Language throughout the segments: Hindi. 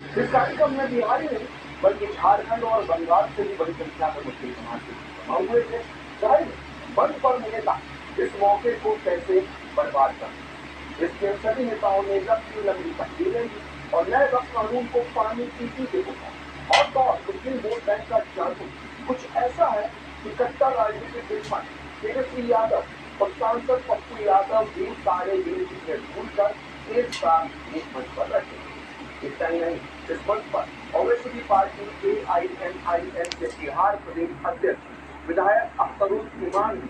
इस कार्यक्रम में बिहारी नहीं बल्कि झारखंड और बंगाल से भी बड़ी संख्या में मुस्लिम समाज के जमा हुए थे। जाहिर बंद पर नेता इस मौके को कैसे बर्बाद कर इसके सभी नेताओं ने लंबी तस्वीरें ली और नए वक्त कानून को पानी पीती के पूछा। और तो सुप्रीम वोट बैंक का जादू कुछ ऐसा है कि कट्टर राजनीतिक दुश्मन तेजस्वी यादव और सांसद पप्पू यादव भी सारे विरोधी से भूलकर एक साथ एक मंच पर रखे। इतना ही नहीं, इस मंच पर ओवैसी पार्टी AIMIM के बिहार प्रदेश अध्यक्ष विधायक अख्तरुल इमान,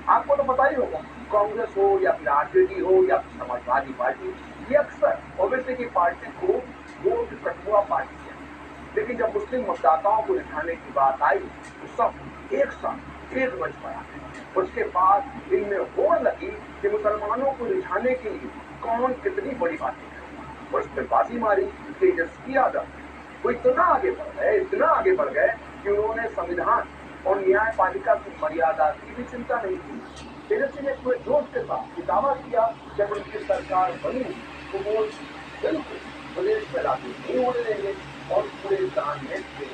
आपको तो पता ही होगा, कांग्रेस हो या फिर आरजेडी हो या फिर समाजवादी पार्टी, ये अक्सर ओवैसी की पार्टी को वोट कटुआ पार्टी है। लेकिन जब मुस्लिम मतदाताओं को रिझाने की बात आई तो सब एक साथ एक मंच पर आ गए। उसके बाद इनमें होड़ लगी कि मुसलमानों को रिझाने के लिए कौन कितनी बड़ी बातें करे और उस पर बाजी मारी। तेजस्वी यादव वो इतना आगे बढ़ गए कि उन्होंने संविधान और न्यायपालिका की मर्यादा की भी चिंता नहीं की। तेजस्वी ने पूरे जोश के साथ दावा किया जब उनकी सरकार बनी तो वो बिल्कुल प्रदेश में लागू नहीं होने देंगे और पूरे दान में थे।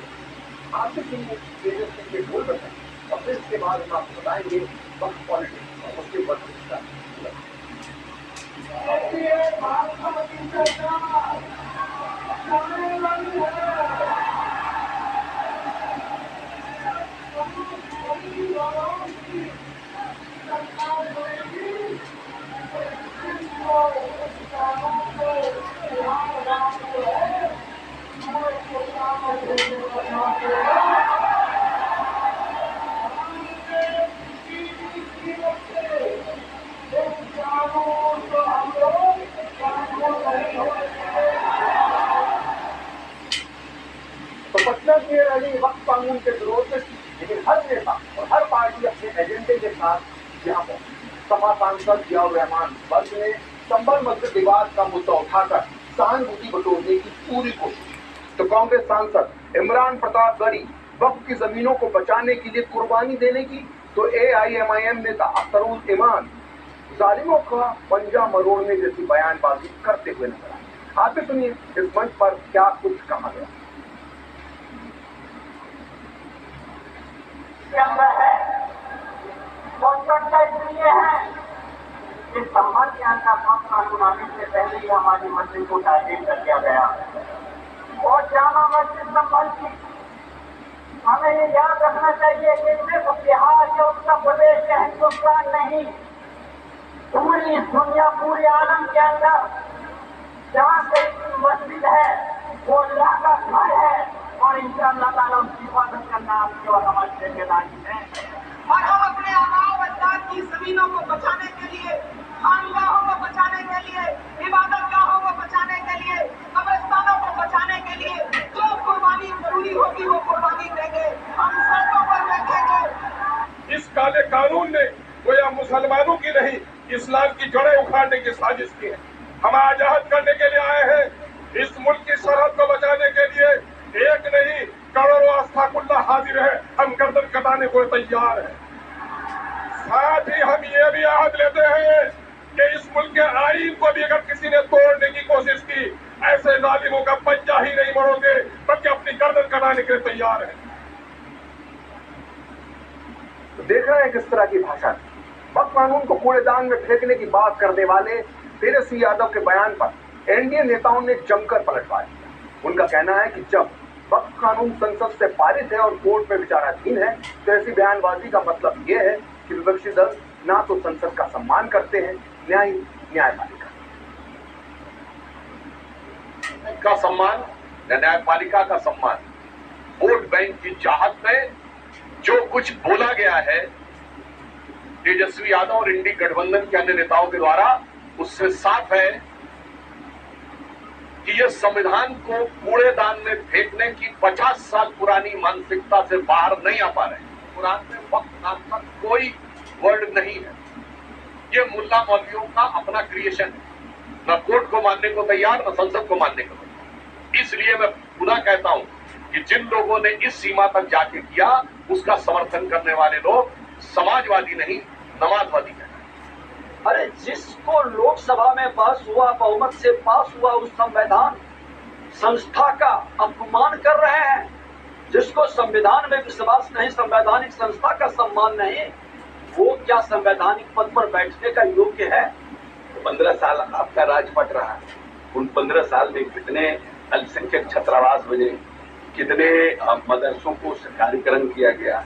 आपसे सुनिए तेजस्वी के बोल बताएं और फिर इसके बाद हम आपको बताएंगे वक्त पॉलिटिक्स और उसके वक्त का पटना की रैली वक्त कानून के विरोध में, लेकिन हर नेता और हर पार्टी अपने एजेंडे के साथ यहाँ पहुंची। सपा सांसद जियाउर रहमान वर्ग ने संभल मस्जिद विवाद का मुद्दा उठाकर सहानुभूति बटोरने की पूरी कोशिश, तो कांग्रेस सांसद इमरान प्रताप गढ़ी वक्त की जमीनों को बचाने के लिए कुर्बानी देने की, तो AIMIM नेता अख्तरुल इमान जालिमों का पंजा मरोड़ने जैसी बयानबाजी करते हुए नजर आए। आप भी सुनिए इस मंच पर क्या कुछ कहा गया। इसलिए है कि संभल के अंदर फैसला सुनाने से पहले ही हमारी मंजिल को टारगेट कर दिया गया और जामा मस्जिद संभल की हमें ये याद रखना चाहिए कि सिर्फ बिहार या उत्तर प्रदेश या हिंदुस्तान नहीं, पूरी दुनिया पूरे आलम के अंदर जहाँ से मस्जिद है वो अल्लाह का घर है और इंशाअल्लाह ताला उसकी हिफाजत करना आपकी और हमारी जिम्मेदारी है। और हम अपने आबाओ अजदाद की जमीनों को बचाने के लिए, खानगाहों को बचाने के लिए, इबादतगाहों को बचाने के लिए, कब्रिस्तानों को बचाने के लिए जो कुर्बानी जरूरी होगी वो कुर्बानी देंगे। हम सड़कों पर बैठेंगे। इस काले कानून ने गोया मुसलमानों की नहीं, इस्लाम की जड़ें उखाड़ने की साजिश की है। हम आजाद करने के लिए आए हैं, इस मुल्क की सरहद को बचाने के लिए एक नहीं करोड़ों अस्तगफिरुल्लाह हाजिर है। हम गर्दन कटाने को तैयार हैं। साथ ही हम ये भी आहद लेते हैं कि इस मुल्क के आईन को भी अगर किसी ने तोड़ने की कोशिश की, ऐसे जालिमों का पंजा ही नहीं मोड़ोगे बल्कि अपनी गर्दन कटाने के लिए तैयार हैं। तो देख रहे हैं किस तरह की भाषा, वक्त कानून को कूड़ेदान में फेंकने की बात करने वाले तेजस्वी यादव के बयान पर एनडीए नेताओं ने जमकर पलटवार किया। उनका कहना है कि जब वक्त कानून संसद से पारित है और कोर्ट में विचाराधीन है तो ऐसी बयानबाजी का मतलब यह है कि विपक्षी दल ना तो संसद का सम्मान करते हैं न्यायपालिका का सम्मान, न्यायपालिका का सम्मान। वोट बैंक की चाहत में जो कुछ बोला गया है तेजस्वी यादव और इंडी गठबंधन के अन्य नेताओं के द्वारा, उससे साफ है कि यह संविधान को कूड़ेदान में फेंकने की 50 साल पुरानी मानसिकता से बाहर नहीं आ पा रहे हैं। कुरान में वक्त नाम का कोई वर्ड नहीं है। ये मुल्ला मौलवियों का अपना क्रिएशन है, न कोर्ट को मानने को तैयार, न संसद को मानने को तैयार। इसलिए मैं पुनः कहता हूं कि जिन लोगों ने इस सीमा तक जाके किया, उसका समर्थन करने वाले लोग समाजवादी नहीं, नमाजवादी है। अरे जिसको लोकसभा में पास हुआ, बहुमत से पास हुआ उस संविधान, संस्था का अपमान कर रहे हैं, जिसको संविधान में विश्वास नहीं, संवैधानिक संस्था का सम्मान नहीं, वो क्या संवैधानिक पद पर बैठने का योग्य है? 15 साल आपका राज पट रहा है, उन 15 साल में कितने अल्पसंख्यक छात्रावास बने, कितने मदरसों को सरकारीकरण किया गया?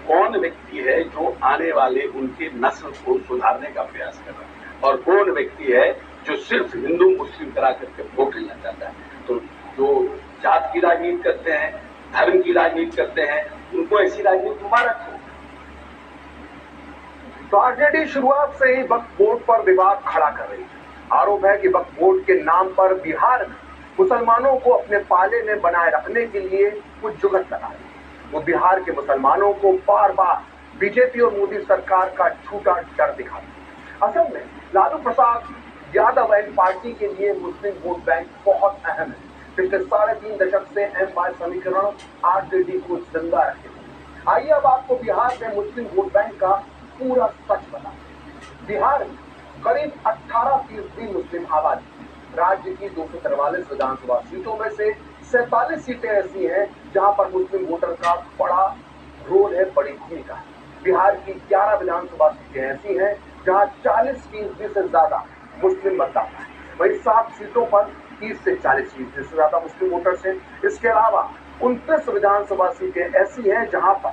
कौन व्यक्ति है जो आने वाले उनके नस्ल को सुधारने का प्रयास कर रहा है, और कौन व्यक्ति है जो सिर्फ हिंदू मुस्लिम करा करके वोट लेना चाहता है? तो जो जात की राजनीति करते हैं, धर्म की राजनीति करते हैं, उनको ऐसी राजनीति मुबारक हो। तो आरजेडी शुरुआत से ही वक्फ बोर्ड पर विवाद खड़ा कर रही है। आरोप है कि वक्फ बोर्ड के नाम पर बिहार में मुसलमानों को अपने पाले में बनाए रखने के लिए कुछ जुगत लगा रही है। वो बिहार के मुसलमानों को बार बार बीजेपी और मोदी सरकार का झूठा डर दिखाती है। असल में लालू प्रसाद यादव एंड पार्टी के लिए मुस्लिम वोट बैंक बहुत अहम है। पिछले 3.5 दशक से एम समीकरण आरजेडी को जिंदा रखे। आइए अब आपको बिहार में मुस्लिम वोट बैंक का पूरा सच बता। बिहार में करीब 18% मुस्लिम आबादी, राज्य की 243 विधानसभा सीटों में से 47 सीटें ऐसी हैं जहां पर मुस्लिम वोटर का बड़ा रोल है, बड़ी भूमिका है। बिहार की 11 विधानसभा सीटें ऐसी हैं जहां 40% से ज्यादा मुस्लिम मतदाता है। वही 7 सीटों पर 30 से 40% से ज्यादा मुस्लिम वोटर्स हैं। इसके अलावा 29 विधानसभा सीटें ऐसी हैं जहां पर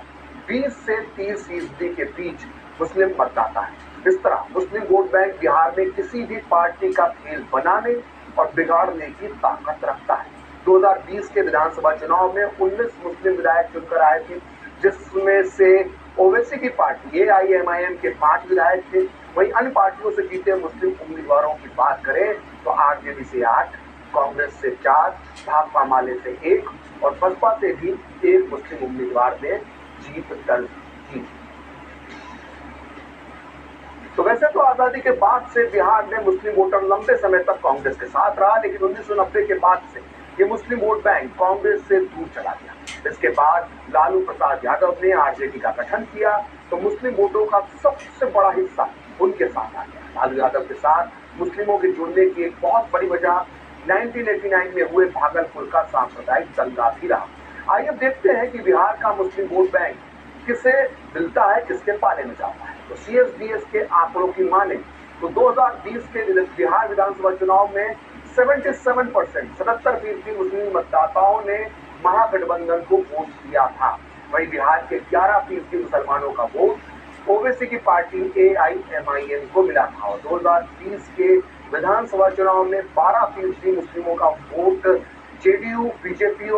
20 से 30% के बीच मुस्लिम मतदाता है। इस तरह मुस्लिम वोट बैंक बिहार में किसी भी पार्टी का खेल बनाने और बिगाड़ने की ताकत रखता है। 2020 के विधानसभा चुनाव में 19 मुस्लिम विधायक चुनकर आए थे, जिसमें से ओवैसी की पार्टी AIMIM के 5 विधायक थे। वही अन्य पार्टियों से जीते मुस्लिम उम्मीदवारों की बात करें तो आरजेडी से 8, कांग्रेस से 4, भाकपा माले से 1 और बसपा से भी 1 मुस्लिम उम्मीदवार ने जीत दर्ज की। तो वैसे तो आजादी के बाद से बिहार में मुस्लिम वोटर लंबे समय तक कांग्रेस के साथ रहा, लेकिन 1990 के बाद से ये मुस्लिम वोट बैंक कांग्रेस से दूर चला गया। इसके बाद लालू प्रसाद यादव ने आरजेडी का गठन किया तो मुस्लिम वोटों का सबसे बड़ा हिस्सा उनके साथ आ गया। लालू यादव के साथ मुस्लिमों के जुड़ने की एक बहुत बड़ी वजह 1989 में हुए भागलपुर का सांप्रदायिक दंगा भी रहा। आइए अब देखते हैं कि बिहार का मुस्लिम वोट बैंक किसे मिलता है, किसके पाले में जाता है। तो CSDS के आंकड़ों की माने तो 2020 के बिहार विधानसभा चुनाव में 77% मुस्लिम मतदाताओं ने महागठबंधन को वोट दिया था। वहीं बिहार के 11% मुसलमानों का वोट ओवैसी की पार्टी AIMIM को मिला था। और 2020 के विधानसभा चुनाव में 12% मुस्लिमों का वोट JDU, BJP